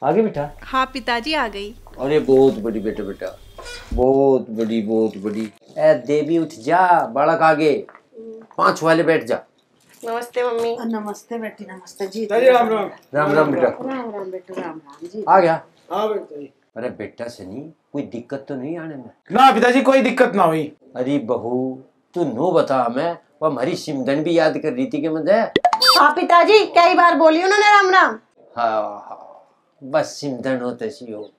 आ गई बेटा? हाँ पिताजी आ गई। अरे बहुत बड़ी बेटा, बेटा बहुत बड़ी, बहुत बड़ी। ए देवी उठ जा, बालक आगे 5 वाले बैठ जा। नमस्ते मम्मी। नमस्ते बेटी, नमस्ते जी। राम राम। राम राम बेटा। राम राम बेटा, राम राम जी। आ गया? हाँ बेटा जी। अरे बेटा सनी, कोई दिक्कत तो नहीं आने में? ना पिताजी, कोई दिक्कत ना हुई। अरे बहू तू नो बता, मैं वो हमारी सिमरन भी याद कर रही थी कि मुझे। हाँ पिताजी, कई बार बोली उन्होंने राम राम। हाँ बस सिमरन हो तैसी हो,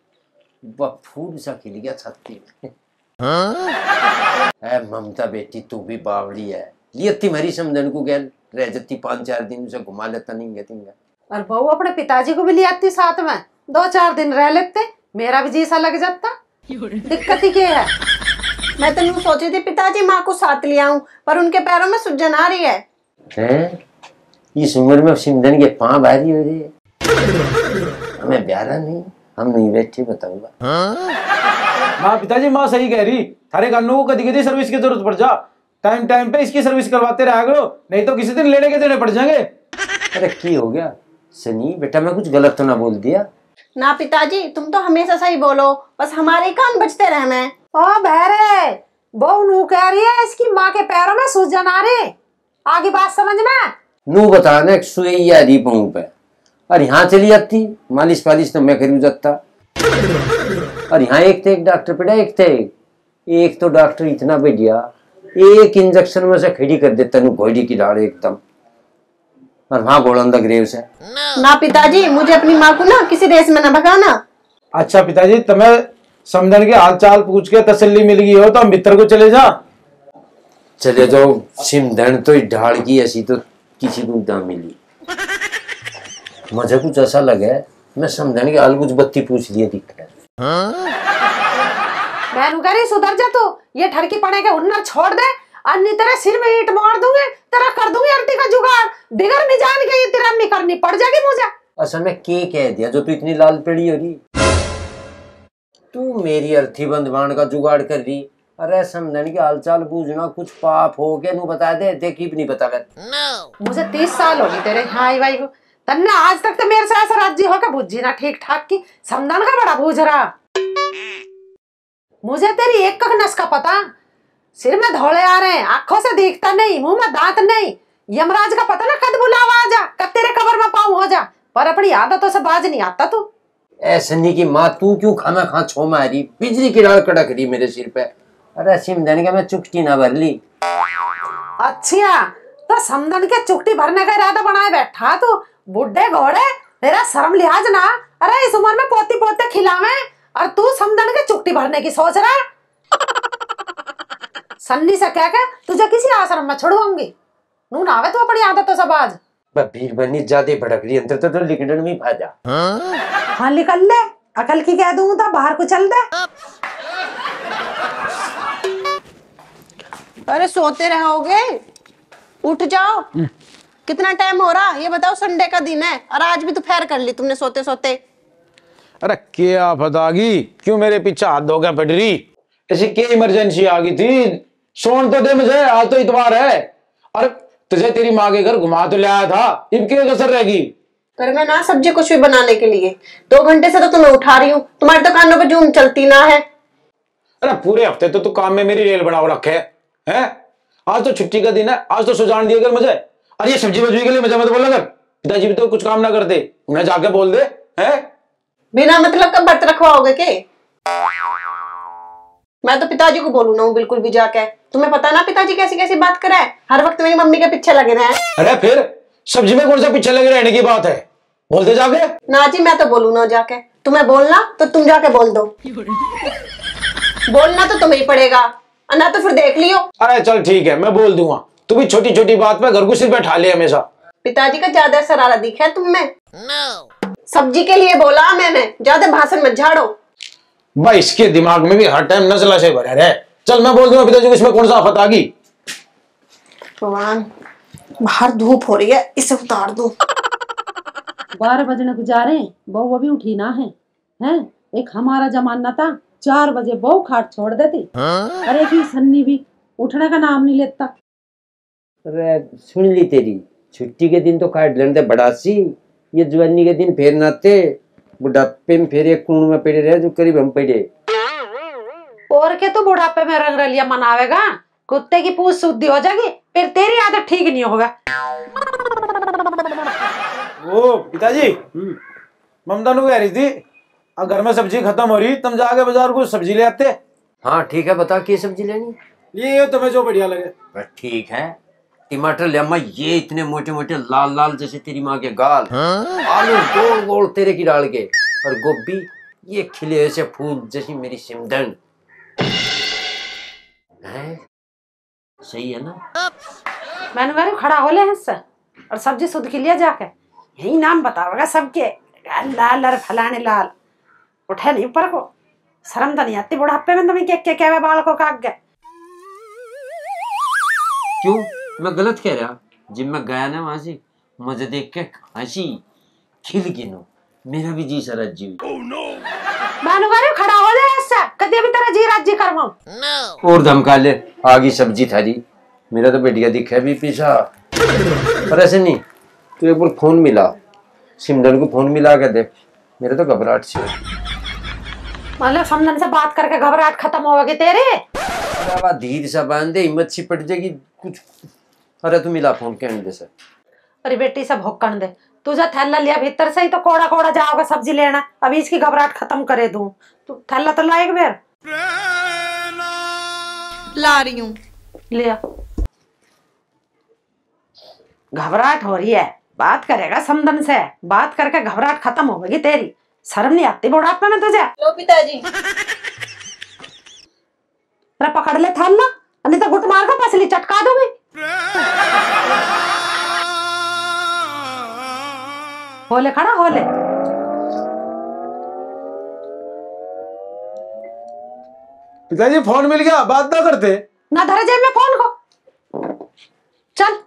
वह फूल सा खिल गया छत्ती में। है ममता बेटी, तू भी बावड़ी है। लियती मरी समझन को गैल रह जाती 5-4 दिन, उसे घुमा लेता नहीं गया। और बहू अपने पिताजी को भी ले आती साथ में, 2-4 दिन रह लेते, मेरा भी जी सा लग जाता। दिक्कत ही क्या है? मैं तो यूँ सोची थी पिताजी माँ को साथ ले आऊं, पर उनके पैरों में सूजन आ रही है। हैं? इस उम्र में सिमरन के पाँव भारी हो रही है। हमें प्यारा नहीं, हम नहीं बैठे बताऊंगा। ना पिताजी, माँ सही कह रही। थारे कानों को कभी कभी सर्विस की जरूरत पड़ जा, टाइम टाइम पे इसकी सर्विस करवाते रहा करो, नहीं तो किसी दिन लेने के देने पड़ जाएंगे। अरे की हो गया सनी बेटा, मैं कुछ गलत तो ना बोल दिया? ना पिताजी, तुम तो हमेशा सही बोलो, बस हमारे कान बजते रहना है। ओ बहरे, बहू नू कह रही है इसकी माँ के पैरों में सूजन आ रही। आगे बात समझ में? नू बताना सुई आ रही पाँव पे, और यहाँ चली जाती मालिश पालिश तो मैं करी जाता। और यहाँ एक थे एक डॉक्टर बेटा, एक तो डॉक्टर इतना बढ़िया, एक इंजेक्शन में से खड़ी कर देता नू घोड़ी की डाल एकदम, और वहां गोलंदा ग्रेव से। ना पिताजी, मुझे अपनी माँ को ना किसी रेस में न भगाना। अच्छा पिताजी, तुम्हें समझन के हाल चाल पूछ के तसल्ली मिल गई हो तो हम भीतर को चले जा। चले जाओ, सिमधन तो ढाल की ऐसी तो किसी को ना मिली। मुझे कुछ ऐसा लगे मैं समझन के हाल कुछ बत्ती पूछ लिया दिख रहा है। मैं नू कह रही सुधर जा तू, ये ठरकी पड़े के हुनर छोड़ दे, अन्य तेरे सिर में ईंट मार दूंगे, तेरा कर दूंगी अर्थी का जुगाड़, बिगर नहीं जान के ये तेरा अम्मी करनी पड़ जाएगी मुझे। असल में के कह दिया जो तू इतनी लाल पड़ी हो रही? तू मेरी अर्थी बंधवान का जुगाड़ कर रही? अरे समझन के हालचाल पूछना कुछ पाप हो के नू बता दे, देखी भी नहीं बता कर। मुझे 30 साल हो गई तेरे हाई भाई को, तन्ने आज तक तो मेरे से ऐसा राज्य होकर बुझी ना ठीक ठाक की, समझन का बड़ा बूझ रहा। मुझे तेरी एक नस का पता, सिर में धौले आ रहे हैं, आंखों से देखता नहीं, मुंह में दांत नहीं, यमराज का पता ना कद बुलावा आ जा, कद तेरे कबर में पाँव हो जा, पर अपनी आदतों से बाज नहीं आता तू। ऐसे नहीं की माँ, तू क्यों खाना खा छो मारी, बिजली की डाल कड़क रही मेरे सिर पे। अरे सिमधन का मैं चुटकी ना भर ली। अच्छा तो समधन के चुटकी भरने का इरादा बनाए बैठा तू, बुढ़े घोड़े, तेरा शर्म लिहाज ना। अरे इस उम्र में पोती पोते खिलावे और तू समधन के चुटकी भरने की सोच रहा है। सन्नी से कह के तुझे किसी आश्रम में छोड़वाऊंगी, नू ना आवे तू अपनी आदतों से बाज। भीड़ बनी ज्यादा भड़क रही, अंतर तो लिकड़न में भाजा। हाँ निकल ले, अकल की कह दूं तो बाहर को चल दे। अरे सोते रहोगे, उठ जाओ। कितना टाइम हो रहा ये बताओ, संडे का दिन है और आज भी दोपहर कर ली तुमने सोते सोते। अरे क्या बतागी, क्यों मेरे पीछे हाथ धो के पड़ रही? ऐसी क्या इमरजेंसी आ गई थी? सोन तो दे मुझे, आज तो इतवार है। अरे तुझे तेरी माँ के घर घुमा तो ले आया था, इब क्या कसर रहेगी? कर मैं ना सब्जी कुछ भी बनाने के लिए 2 घंटे से तो तुम्हें उठा रही हूँ, तुम्हारी दुकानों पर जूम चलती ना है। अरे पूरे हफ्ते तो तू काम में मेरी रेल बनाओ रखे है? आज तो छुट्टी का दिन है, आज तो सुजान दिया कर मुझे। अरे ये सब्जी बजवी के लिए मुझे मत बोला कर, पिताजी भी तो कुछ काम ना करते, उन्हें जाके बोल दे। है बिना मतलब का बर्त रखवाओगे के? मैं तो पिताजी को बोलू ना बिल्कुल भी जाके। तुम्हें पता ना पिताजी कैसी कैसी बात करे है, हर वक्त मेरी मम्मी के पीछे लगे रहे। अरे फिर सब्जी में कौन सा पीछे लगे रहने की बात है, बोल दे जाके। ना जी मैं तो बोलू ना जाके, तुम्हें बोलना तो तुम जाके बोल दो। बोलना तो तुम्हें ही पड़ेगा, ना तो फिर देख लियो। अरे चल ठीक है, मैं बोल दूंगा, तू भी छोटी छोटी बात पे घर को सिर पे ठा ले हमेशा। पिताजी का ज्यादा शरारा दिखा है तुम में। सब्जी के लिए बोला मैंने, ज्यादा भाषण मत झाड़ो। भाई इसके दिमाग में भी हर टाइम नजला से भरा रहे। चल मैं बोल दूंगा पिताजी को, इसमें कौन सा आफत आ गई? भगवान, बाहर धूप हो रही है, इसे उतार दो। 12 बजने को जा रहे, बहू अभी उठी ना है, हैं? एक हमारा जमाना था 4 बजे बहू खाट छोड़ देती। अरे की सन्नी भी उठने का नाम नहीं लेता। अरे सुन ली तेरी, छुट्टी के दिन तो काट लेते बड़ासी, ये जवानी के दिन फेर नाते। बुढ़ापे में फिर एक कुंड में पड़े रहे जो करीब हम पड़े। और के तो बुढ़ापे में रंग रलिया मनावेगा, कुत्ते की पूंछ शुद्धि हो जाएगी, फिर तेरी आदत ठीक नहीं होगा। ओ पिताजी, ममता नु कह रही थी घर में सब्जी खत्म हो रही, तुम जाके बाजार को सब्जी ले आते। हाँ ठीक है, बता क्या सब्जी लेनी? ये तुम्हें जो बढ़िया लगे। ठीक है, टमाटर ले अम्मा, ये इतने मोटे मोटे लाल लाल जैसे तेरी माँ के गाल। आलू गोल गोल तेरे की डाल के, और गोभी ये खिले ऐसे फूल जैसी मेरी सिमधन है। सही है ना? मैंने कहा खड़ा हो ले हिस्सा और सब्जी सुध के लिए जाके यही नाम बताओगा सबके, लाल लाल फलाने लाल। उठे नहीं ऊपर को, शर्म तो नहीं आती बुढ़ापे में तुम्हें क्या बाल को काट गए। क्यों मैं गलत कह रहा? जब मैं गया ना वहां से, मुझे देख के हंसी खिल गिनो, मेरा भी जी सारा जी। मैंने खड़ा हो ले हिस्सा, कभी भी तेरा जी राज्य करवाऊं। और धमका ले, आगी सब्जी थारी, मेरा तो बेटिया दिखा भी पीछा। पर ऐसे नहीं, तू एक बार फोन मिला, सिमरन को फोन मिला के देख, मेरे तो घबराहट से। मतलब समझन से बात करके घबराहट खत्म होगी तेरे? धीर सा बांधे, हिम्मत सी पड़ जाएगी कुछ। अरे तू मिला फोन कहने दे सर। अरे बेटी सब भोकन दे, तुझा थैला लिया भीतर से ही तो कोड़ा कोड़ा जाओगा सब्जी लेना। अभी इसकी घबराहट खत्म करे दूं, तू थैला तो ला एक बार। ला रही हूँ। लिया। घबराहट हो रही है, बात करेगा समदन से, बात करके घबराहट खत्म होगी तेरी। शर्म नहीं आती बुढ़ापे में तुझे? लो पिताजी। अरे पकड़ ले थैला, नहीं तो गुट मार कर पसली चटका दूंगी। होले खड़ा होले। पिताजी फोन मिल गया, बात ना करते। ना धरे जेब में फोन को, चल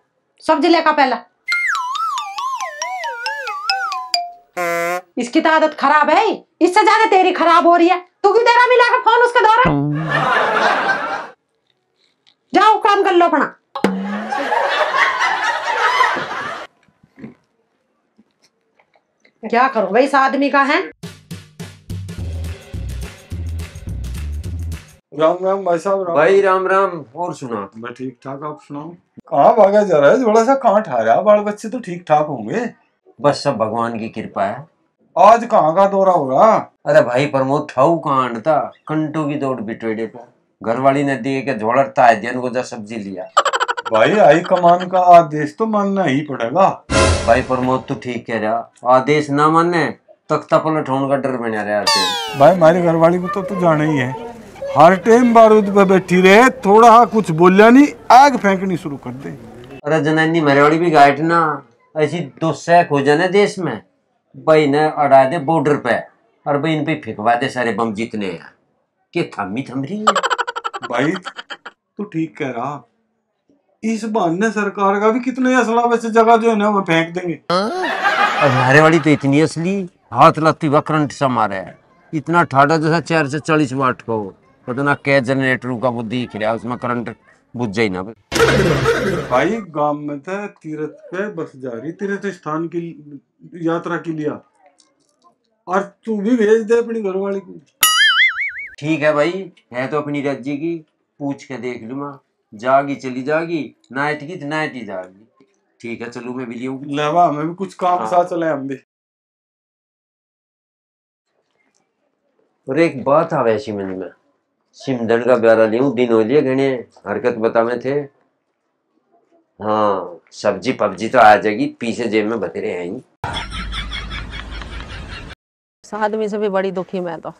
सब्जी लेकर पहला। इसकी तो आदत खराब है, इससे ज्यादा तेरी खराब हो रही है। तू क्यों तेरा मिला के फोन उसके दौरा? जाओ काम कर लो अपना। क्या करूं भाई इस आदमी का है। राम राम भाई साहब। राम भाई राम राम। और सुना? मैं ठीक ठाक, आप सुनाओ। कहाँ भागा जा रहा है? थोड़ा सा कहाँ ठहरा? बाल बच्चे तो ठीक ठाक होंगे? बस सब भगवान की कृपा है। आज कहाँ का दौरा हो रहा? अरे भाई प्रमोद ठाऊ कहाँ अंडता, कंटो की दौड़ बिटोड़े पे। घरवाली ने दिए के झोड़ता है दिन को जा सब्जी लिया। भाई हाई कमान का आदेश तो मानना ही पड़ेगा। भाई प्रमोद तो ठीक कह रहा, आदेश ना माने तख्ता पलट होने का डर बना रहा है। भाई हमारी घरवाली को तो तू जाना ही है, हर टाइम बारूद पे बैठी रहे, थोड़ा कुछ बोलिया नहीं आग फेंकनी शुरू कर दे। अरे जनानी मेरेवाड़ी भी गाइट ना, ऐसी दो सैक हो जाने देश में, भाई ने अड़ा दे बॉर्डर पे, और भाई इन पे फेंकवा दे सारे बम जितने हैं। के थमी थम रही है। भाई तू ठीक कह रहा, इस बहाने सरकार का भी कितने असला वैसे जगह जो है ना वो फेंक देंगे। हमारे वाली तो इतनी असली, हाथ लगती हुआ करंट सा मारा है, इतना ठाडा जैसा 4 से 40 वाट का हो, पता ना क्या जनरेटर का वो दिख रहा है, उसमें करंट बुझ जाए ना। भाई गांव में था तीर्थ पे बस जा रही, तीर्थ स्थान की यात्रा के लिए, और तू भी भेज दे अपनी घरवाली को। ठीक है भाई, है तो अपनी राज्य की, पूछ के देख लूंगा, जागी चली जागी, नाइट की तो नाइट ही जागी। ठीक है चलू मैं भी लियूंगी। लेवा हमें भी कुछ काम साथ चले हम भी। और एक बात आ वैसी मन में, सिमधन का ब्यारा लियूं, दिन हो लिए घने हरकत बतावे थे। हाँ सब्जी पब्जी तो आ जाएगी, पीछे जेब में बतेरे हैं ही। इस आदमी से भी बड़ी दुखी मैं तो।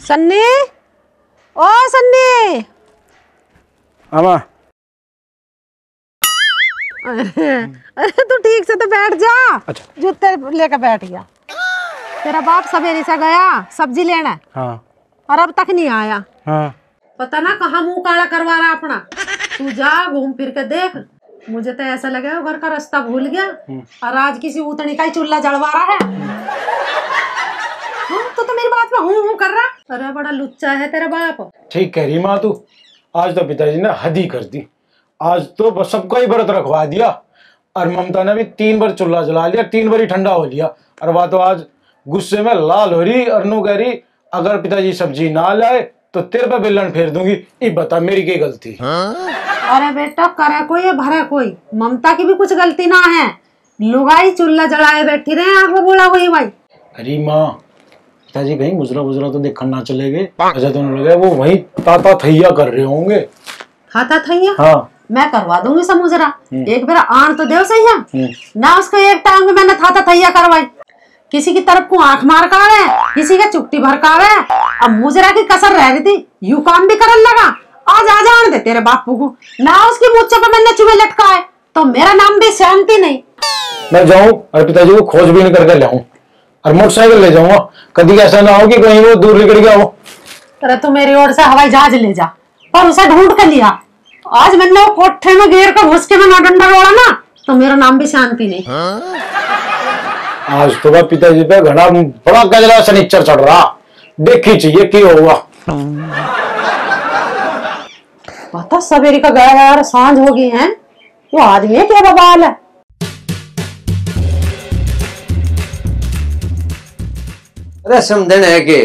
सन्नी, ओ सन्नी। अरे तू ठीक से तो बैठ जा। अच्छा। जूते लेकर बैठ गया। तेरा बाप सवेरे से गया सब्जी लेना। हाँ। और अब तक नहीं आया। हाँ। पता ना कहाँ मुंह काला करवा रहा अपना। तू जा घूम फिर के देख, मुझे तो ऐसा लगा घर का रास्ता भूल गया और आज किसी उतनी का ही चूल्हा जलवा रहा है। तो मेरी बात में हूँ कर रहा। अरे बड़ा लुच्चा है तेरा बाप। ठीक कह रही माँ तू, आज तो पिताजी ने हद ही कर दी, आज तो बस सबका ही व्रत रखवा दिया। और ममता ने भी 3 बार चूल्हा जला लिया, 3 बार ही ठंडा हो लिया। और वह तो आज गुस्से में लाल हो रही और नू कह रही अगर पिताजी सब्जी ना लाए तो तेरे पे बेलन फेर दूंगी। ये बता मेरी क्या गलती? अरे बेटा करे कोई या भरा कोई, ममता की भी कुछ गलती ना है। लुगाई चूल्हा जलाए बैठी रहे आग में बोला वही भाई। अरे माँ पिताजी कहीं गुजरा गुजरा तो देखने ना चले गए? अच्छा तो लगे वो वही ताता थैया कर रहे होंगे। खाता थैया? हाँ मैं करवा दूंगी समुजरा, एक बार आन तो देव सही है ना। उसको एक टाइम में मैंने था थैया करवाई, किसी की तरफ को आंख मार कावे, किसी का चुट्टी भरकावे। अब मुजरा की कसर रह रही थी, यू काम भी करने लगा। आज आ जान दे तेरे बापू को ना, उसकी मुझसे पर मैंने चुहे लटकाए तो मेरा नाम भी शांति नहीं। मैं जाऊं और पिताजी को खोजबीन करके लाऊं और मोटरसाइकिल ले जाऊंगा। कभी ऐसा ना हो कि कहीं वो दूर निकल गया हो। अरे तू मेरी ओर से हवाई जहाज ले जा, पर उसे ढूंढ कर लिया। आज मैंने वो कोठे में घेर कर घुस के मैं डंडा रोड़ा ना तो मेरा नाम भी शांति नहीं। आज तो पिताजी पे घना बड़ा गजरा शनिचर चढ़ रहा, देखी चाहिए क्यों हुआ। पता सवेरे का गया यार, सांझ हो गई है तो आदमी है क्या बवाल है। अरे समझन है के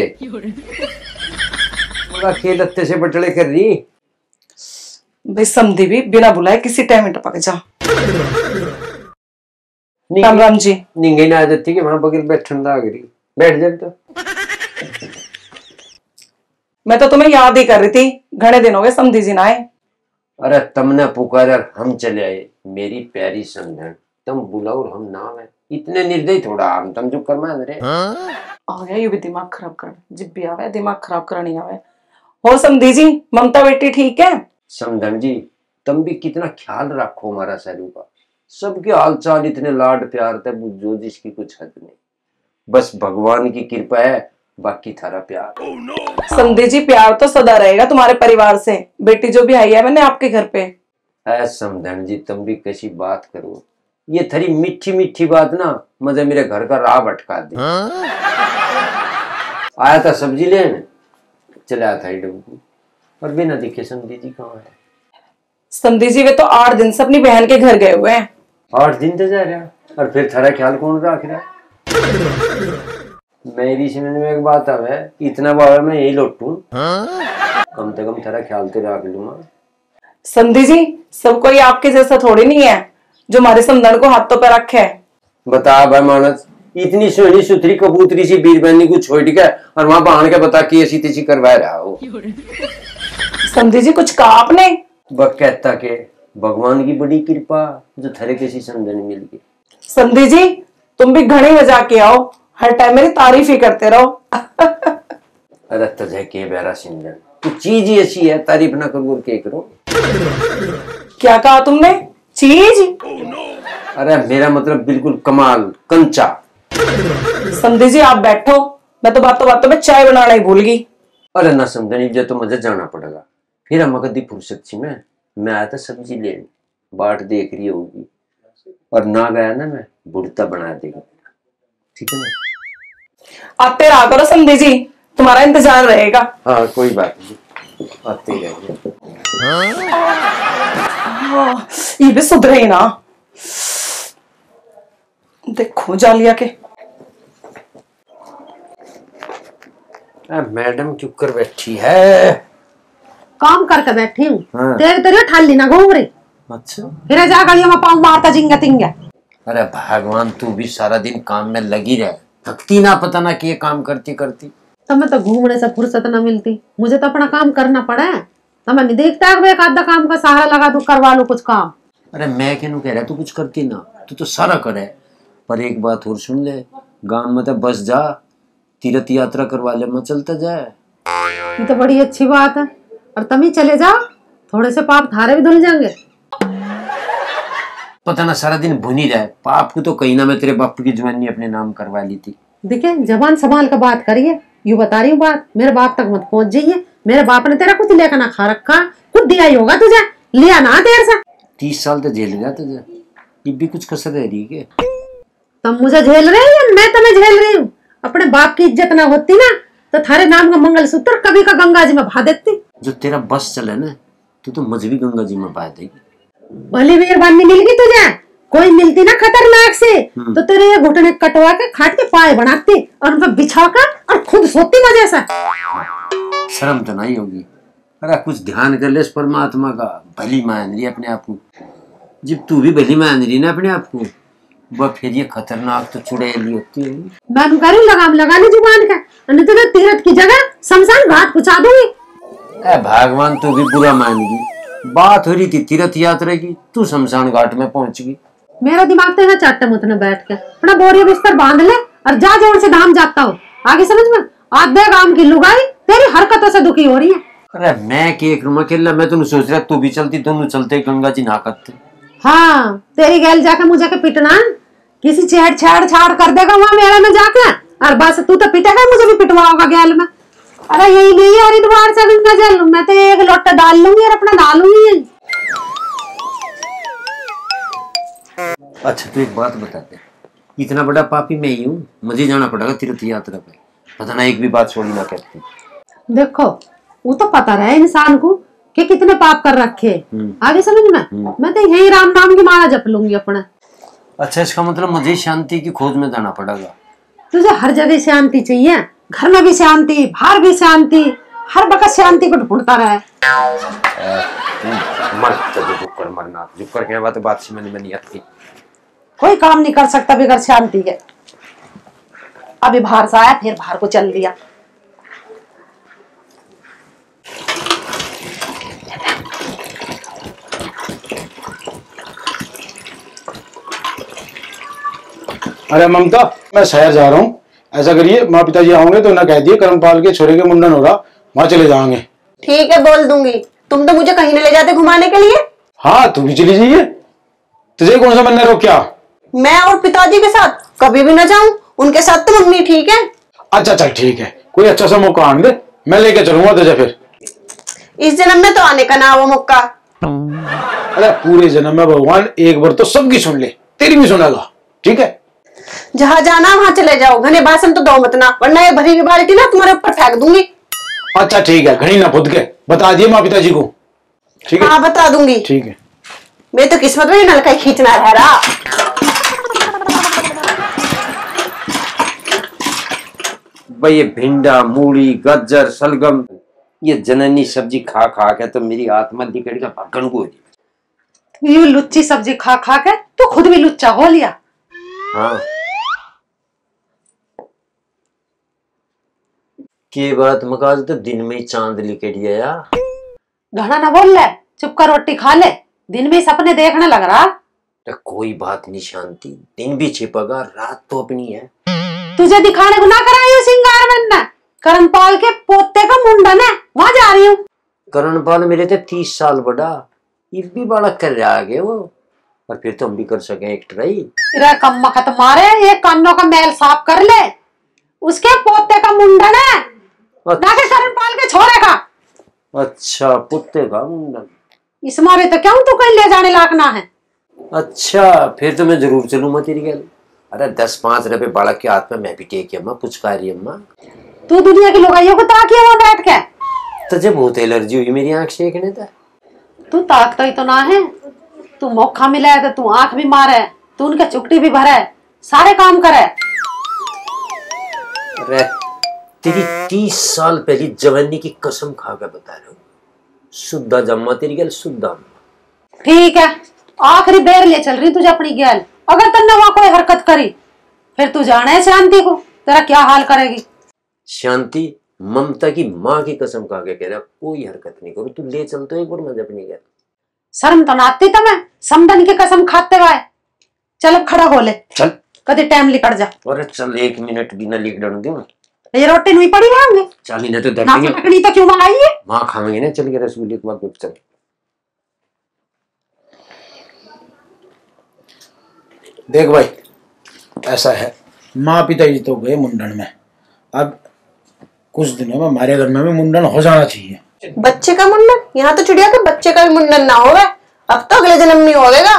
खेल अत्ते से बटले कर रही भाई समझी भी बिना बुलाए किसी टाइम टपक जा। राम राम जी। निंगे ना आ जाती कि वहां बगल बैठन दा गरी बैठ जाए तो। मैं तो तुम्हें याद ही कर रही थी, घने दिन हो गए समझी जी ना आए। अरे तुमने पुकारा हम चले आए, मेरी प्यारी समझन तुम बुलाओ और हम ना आए। इतने निर्दयी थोड़ा हम तुम जो कर्मा रे। आ गया ये भी दिमाग खराब कर, जिब भी आवे दिमाग खराब करनी आवे। हो समझी जी ममता बेटी ठीक है? समझन जी तुम भी कितना ख्याल रखो हमारा सरू का, सबके हाल चाल इतने लाड प्यार थे बुझो जिसकी कुछ हद नहीं। बस भगवान की कृपा है, बाकी थारा प्यार। समझी जी प्यार तो सदा रहेगा तुम्हारे परिवार से, बेटी जो भी आई है मैंने आपके घर पे। ऐ समझन जी तुम भी कैसी बात करो, ये थरी मीठी मीठी बात ना मुझे मेरे घर का राह भटका दे। आया था सब्जी लेने, चला था डब्बू और बिना दिखे समझी जी कहाँ है। समझी जी वे तो 8 दिन से अपनी बहन के घर गए हुए हैं। 8 दिन तो जा रहा और फिर थारा ख्याल कौन रख रहा? मेरी समझ में एक बात आवे, इतना बार मैं यही लौटू कम से कम थारा ख्याल तो रख लूंगा। समझी जी सब कोई आपके जैसा थोड़ी नहीं है जो हमारे समझन को हाथों पे रखे है। बता भाई मानस, इतनी सोनी सुथरी कबूतरी सी बीरबनी को छोड़ के और वहां बहान के बता कि ऐसी तेजी करवा रहा हो। समझी जी कुछ कहा आपने? वह कहता के भगवान की बड़ी कृपा जो थरे किसी समझन मिल गई। समझी जी तुम भी घड़ी बजा के आओ, हर टाइम मेरी तारीफ ही करते रहो। अरे तुझे के बेरा सिंधन, तू चीज ही ऐसी है तारीफ ना करो के करो। क्या कहा तुमने? चीज? अरे मेरा मतलब बिल्कुल कमाल कंचा। समझी जी आप बैठो, मैं तो बातों बातों में चाय बनाना ही भूल गई। अरे ना समझनी जो तो मुझे जाना पड़ेगा, फिर हम कदी फुर्सत सी मैं आया था सब्जी लेने, बाट देख रही होगी और ना गया ना मैं बुढ़ता बना देगा, ठीक है ना? आते रहा करो समझी जी, तुम्हारा इंतजार रहेगा। हाँ कोई बात नहीं, आते ही रहेंगे। ये भी सुधरे ही ना, देखो जालिया के। मैडम चुप कर बैठी है। काम करके बैठी हूँ। हाँ। देख तेरे ठाली ना घूम रही। अच्छा फिर जा गलियों में पाँव मारता जिंगा तिंगा। अरे भगवान तू भी सारा दिन काम में लगी रहे, थकती ना पता ना कि ये काम करती करती। तो मैं तो घूमने से फुर्सत ना मिलती, मुझे तो अपना काम करना पड़ा है। तो मैं नहीं देखता है एक आधा काम का सहारा लगा दूं, करवा लो कुछ काम। अरे मैं क्यों कह रहा तू कुछ करती ना, तू तो सारा करे। पर एक बात और सुन ले, गांव में तो बस जा, तीर्थ यात्रा करवा ले, मैं चलता जाए। ये तो बड़ी अच्छी बात है, और तुम ही चले जाओ, थोड़े से पाप थारे भी धुल जाएंगे। पता ना सारा दिन भुनी रहे, पाप को तो कहीं ना मैं तेरे बापू की जवानी अपने नाम करवा ली थी। देखे जबान संभाल कर बात करिए, यू बता रही हूँ बात, मेरे बाप तक मत पहुंच जाइए। मेरे बाप ने तेरा कुछ लेकर ना खा रखा, कुछ दिया ही होगा तुझे, लिया ना देर से। 30 साल तो झेल गया तुझे, ये भी कुछ कसर रह रही है? तुम मुझे झेल रहे हो या मैं तुम्हें झेल रही हूँ? अपने बाप की इज्जत ना होती ना तो थारे नाम का मंगलसूत्र कभी का गंगा जी में बहा देती। जो तेरा बस चले ना, तो मुझे भी गंगा जी में बहा देगी। भली मेहरबानी मिल गई तुझे, कोई मिलती ना खतरनाक से तो तेरे ये घुटने कटवा के खाट के पाए बनाती और उन पर बिछा कर और खुद सोती मजे से। शर्म तो नहीं होगी? अरे कुछ ध्यान कर ले इस परमात्मा का। भली मान रही अपने आप को, जब तू भी भली मान रही ना अपने आप को, वह फिर ये खतरनाक तो चुड़ैली होती है। मैं करूँ लगाने जुबान का, नहीं तो तीरथ की जगह शमशान घाट पहुंचा दूंगी। भगवान तू भी बुरा मानेगी। बात हो रही थी तीर्थ यात्रा की, तू शमशान घाट में पहुंच गई। मेरा दिमाग तो यहाँ चाटे मुत में बैठ के अपना बोरिया बिस्तर बांध ले और जा जोर से धाम जाता हो। आगे समझ में आधे गांव की लुगाई तेरी हरकतों से दुखी हो रही है। अरे मैं के एक रूम अकेला, मैं तुम सोच रहा तू भी चलती, दोनों चलते गंगा जी नहा करते। हाँ तेरी गैल जाके मुझे के पिटना, किसी छेड़ छाड़ कर देगा वहाँ मेले में जाके, और बस तू तो पिटेगा, मुझे भी पिटवाओगा गैल में। अरे यही गई हरिद्वार से गंगा जल, मैं तो एक लोटा डाल लूंगी और अपना डालूंगी। अच्छा तू एक बात बता दे, इतना बड़ा पापी मैं ही हूँ, मुझे जाना पड़ेगा तीर्थ यात्रा पे, पता ना एक भी बात छोड़ी ना करती। देखो वो तो पता रहे इंसान को कि कितने पाप कर रखे, आगे समझ में। मैं तो यही राम नाम की माला जप लूंगी अपना। अच्छा इसका मतलब मुझे शांति की खोज में जाना पड़ेगा। तुझे हर जगह शांति चाहिए, घर में भी शांति, बाहर भी शांति, हर वक्त शांति को ढूंढता रहे। मरना जो करके बात समझ में नहीं आती। कोई काम नहीं कर सकता बगैर शांति के। अभी बाहर से आया फिर बाहर को चल दिया। अरे ममता, मैं शहर जा रहा हूँ, ऐसा करिए माँ पिताजी आओगे तो ना कह दिए कर्मपाल के छोरे के मुंडन हो रहा, वहां चले जाएंगे। ठीक है बोल दूंगी, तुम तो मुझे कहीं नहीं ले जाते घुमाने के लिए। हाँ तू भी चली जाइए, तुझे कौन सा मन ने रोक? मैं और पिताजी के साथ कभी भी ना जाऊं, उनके साथ तो मम्मी ठीक है। अच्छा चल ठीक है, कोई अच्छा सा मौका आने दे, मैं लेके चलूंगा तुझे। फिर इस जन्म में तो आने का ना वो मौका। अरे पूरे जन्म में भगवान एक बार तो सबकी सुन ले, तेरी भी सुनेगा, ठीक है? जहाँ जाना वहां चले जाओ, घने भाषण तो दो मत ना, वरना ये भरी की बाल्टी ना तुम्हारे ऊपर फेंक दूंगी। अच्छा ठीक है, घड़ी ना खुद के बता दिए माँ पिताजी को, ठीक है? हाँ बता दूंगी। ठीक है। मेरी तो किस्मत में नलका ही खींचना रह रहा। भाई ये भिंडा, मूली, गाजर, सलगम, ये जननी सब्जी खा खा के तो मेरी आत्मा दिकड़ का भगन को हो रही। ये लुच्ची सब्जी खा खा के तो खुद भी लुच्चा हो लिया। हाँ के बात मकाज तो दिन में ही चांद लिखेट गया। घना ना बोल ले, चुप कर रोटी खा ले, दिन में सपने देखने लग रहा। कोई बात नहीं शांति, दिन भी छिपेगा, रात तो अपनी है। तुझे दिखाने को ना कराई सिंगार बनना, करणपाल के पोते का मुंडन है, वहां जा रही हूँ। करणपाल मेरे थे 30 साल बड़ा, ये भी बड़ा कर रहा आगे वो, और फिर तो हम भी कर सके एक ट्राई। कम मखत मारे, ये कानों का मैल साफ कर ले, उसके पोते का मुंडन है, ना के करणपाल के छोरे का। अच्छा पोते का मुंडन, इस मारे तो क्यों तू कहीं ले जाने लायक ना है। अच्छा फिर तो मैं जरूर चलूंगा तेरी गल। अरे 10-5 रुपए बालक के हाथ में मैं भी टेकी अम्मा, पुचकारी अम्मा। तू दुनिया की लुगाइयों को ताकिया वहां बैठ के। तुझे बहुत एलर्जी हुई मेरी आंख से देखने था। तू ताकता ही तो ना है, तू मौका मिला है तो तू आंख भी मारे, तू उनके चुकटी भी भरे, सारे काम करे। अरे तेरी 30 साल पहली जवानी की कसम खा कर बता रहा हूँ, शुद्धा जम्मा तेरी गल, शुद्धा। ठीक है, आखिरी बेर ले चल रही तुझे अपनी गैल, अगर तन्ने वहां कोई हरकत करी फिर तू जाने है शांति को, तेरा क्या हाल करेगी। शांति ममता की माँ की कसम खा के कह रहा कोई हरकत नहीं करो, तू ले चल तो एक बार मुझे अपनी गैल। शर्म तो ना आती तुम्हें, समदन की कसम खाते हुए। चल अब खड़ा हो ले, चल कदे टाइम निकल जा। अरे चल 1 मिनट भी ना लिख डाल दूं, ये रोटी नहीं पड़ी रहेंगे, चल इन्हें तो ना पकड़ी तो क्यों मंगाई है, माँ खाएंगे ना, चल के रसगुल्ले के बाद चल। देख भाई ऐसा है, माँ पिताजी तो गए मुंडन में, अब कुछ दिनों में हमारे घर में भी मुंडन हो जाना चाहिए। बच्चे का मुंडन? यहाँ तो चिड़िया के बच्चे का भी मुंडन ना होगा, अब तो अगले जन्म में होगा।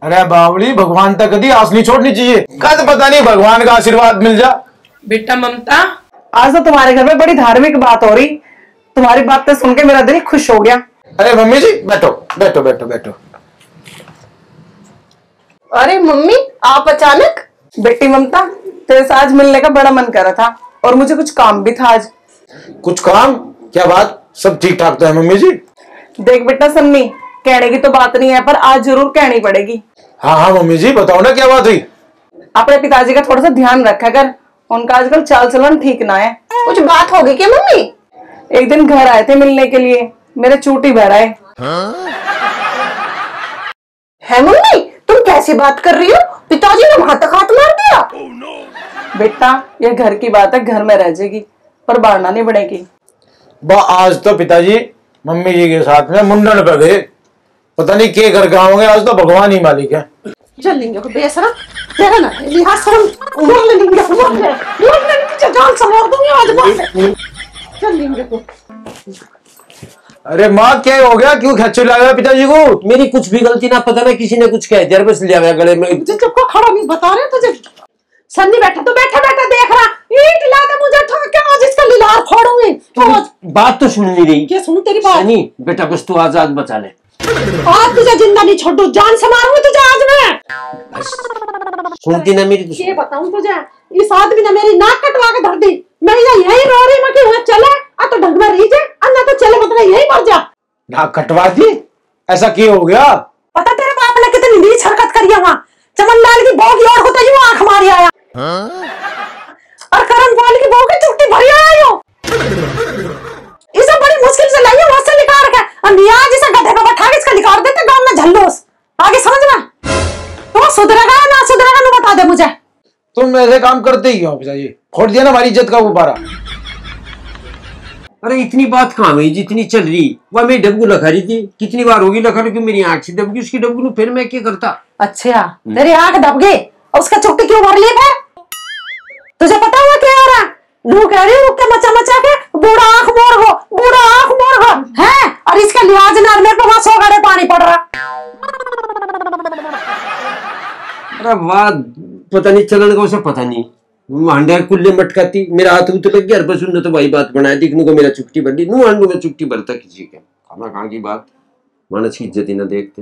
अरे बावली, भगवान तक कभी आस नहीं छोड़नी चाहिए, कद पता नहीं भगवान का आशीर्वाद मिल जा। बेटा ममता, आज तो तुम्हारे घर में बड़ी धार्मिक बात हो रही, तुम्हारी बातें सुन के मेरा दिल खुश हो गया। अरे मम्मी जी बैठो बैठो बैठो बैठो। अरे मम्मी, आप अचानक? बेटी ममता, तेरे से आज मिलने का बड़ा मन कर रहा था और मुझे कुछ काम भी था आज। कुछ काम? क्या बात? सब ठीक ठाक तो है मम्मी जी? देख बेटा सन्नी, कहने की तो बात नहीं है पर आज जरूर कहनी पड़ेगी। हाँ हाँ मम्मी जी, बताओ ना क्या बात हुई। अपने पिताजी का थोड़ा सा ध्यान रखा कर, उनका आजकल चाल चलन ठीक ना है। कुछ बात होगी क्या मम्मी? एक दिन घर आए थे मिलने के लिए, मेरे चूटी भर आए। है मम्मी, तुम कैसी बात कर रही हो? पिताजी ने वहां तक हाथ मार दिया? बेटा ये घर की बात है, घर में रह जाएगी पर बाढ़ना नहीं बढ़ेगी। आज तो पिताजी मम्मी जी के साथ में मुंडन पे गए, पता नहीं क्या कर होंगे, आज तो भगवान ही मालिक है। चल लेंगे को बेसरा तेरा ना लिहाज शर्म उमर ले लेंगे जान समझ दूंगी आज बात। चल लेंगे को। अरे माँ क्या हो गया, क्यों खच्चू लाया पिताजी को? मेरी कुछ भी गलती ना, पता ना किसी ने कुछ कह दिया, बस लिया गया गले में। मुझे चुपको खड़ा नहीं बता रहे तुझे। सन्नी बैठा तो बैठा बैठा देख रहा, ईंट ला दे मुझे ठोक के आज इसका लीलार फोड़ूंगी। बात तो सुन नहीं रही। क्या सुनू तेरी बात? सनी बेटा बस तू आजाद बचा ले। आज तुझे जिंदा नहीं छोड़ू, जान से मारूंगी तुझे आज मैं। सुनती ना मेरी? ये बताऊं तुझे, इस आदमी ने मेरी नाक कटवा के धर दी। मैं यही रो रही मैं कि वहाँ चले आ तो ढंग में रही जाए, अन्ना तो चले मतलब यही मर जा। नाक कटवा दी? ऐसा क्यों हो गया? पता तेरे बाप ने कितनी नीच हरकत करी है वहाँ। चमनलाल की बहू की ओर होते ही वो आंख मारी आया और करणपाल की बहू की चुट्टी भरी आया हो। इसे बड़ी मुश्किल से लाई है वहां से निकाल के, और नियाज इसे गधे पे बैठा के इसका निकाल देते गांव में झल्लोस। आगे समझ में? तो सुधरेगा या ना सुधरेगा ना बता दे मुझे। तुम ऐसे काम करते ही क्यों पिताजी? फोड़ दिया ना हमारी इज्जत का गुब्बारा। अरे इतनी बात कहाँ हुई जितनी चल रही? वह मेरी डब्बू लखा रही थी, कितनी बार होगी लखा रही, मेरी आंख से दबगी उसकी डब्बू, फिर मैं क्या करता? अच्छा तेरी आंख दब गई और उसका चुट्टी क्यों भर ली फिर? तुझे पता हुआ क्या हो रहा? लू कह रही रुक के मचा मचा के बूढ़ा आंख मोर हो, बूढ़ा आंख मोर हो है, और इसका लिहाज ना मेरे पे वहां 100 गाड़े पानी पड़ रहा। अरे वाह, पता नहीं चलन का उसे पता नहीं, हांडा कुल्ले मटकाती, मेरा हाथ तो लग गया। हर पसुन ने तो भाई बात बनाया, देखने को मेरा चुट्टी भर दी, नू हांडू में चुट्टी भरता किसी का, खाना कहाँ की बात, मानस की इज्जत ही ना देखते।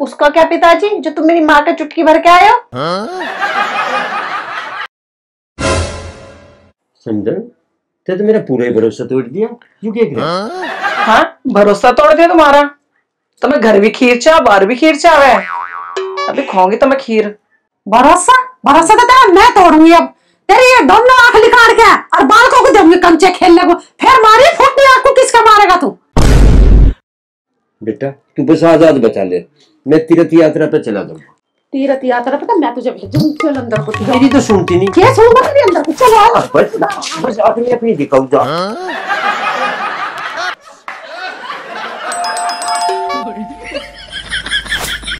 उसका क्या पिताजी, जो तुम मेरी माँ का चुटकी भर के आए हो? समझन ते तो मेरा पूरा ही भरोसा तोड़ दिया। क्यों क्या? हाँ भरोसा तोड़ दिया तुम्हारा? तो मैं घर भी खीर चाह, बाहर भी खीर चाह है, अभी खाऊंगी तो मैं खीर। भरोसा भरोसा तो तेरा मैं तोड़ूंगी अब। तेरी ये दोनों आंख निकाल के और बालकों को दूंगी कंचे खेलने को, फिर मारी फुटनी आंख को किसका मारेगा तू? बेटा तू बस आजाद बचा ले, मैं तीर्थ यात्रा पे चला जाऊंगा। तीर्थ यात्रा पे मैं तुझे भेजूंगी, चल अंदर को। मेरी तो सुनती नहीं। क्या सुनूंगा तेरे अंदर को? चल बस अपनी अपनी दिखाऊ जा।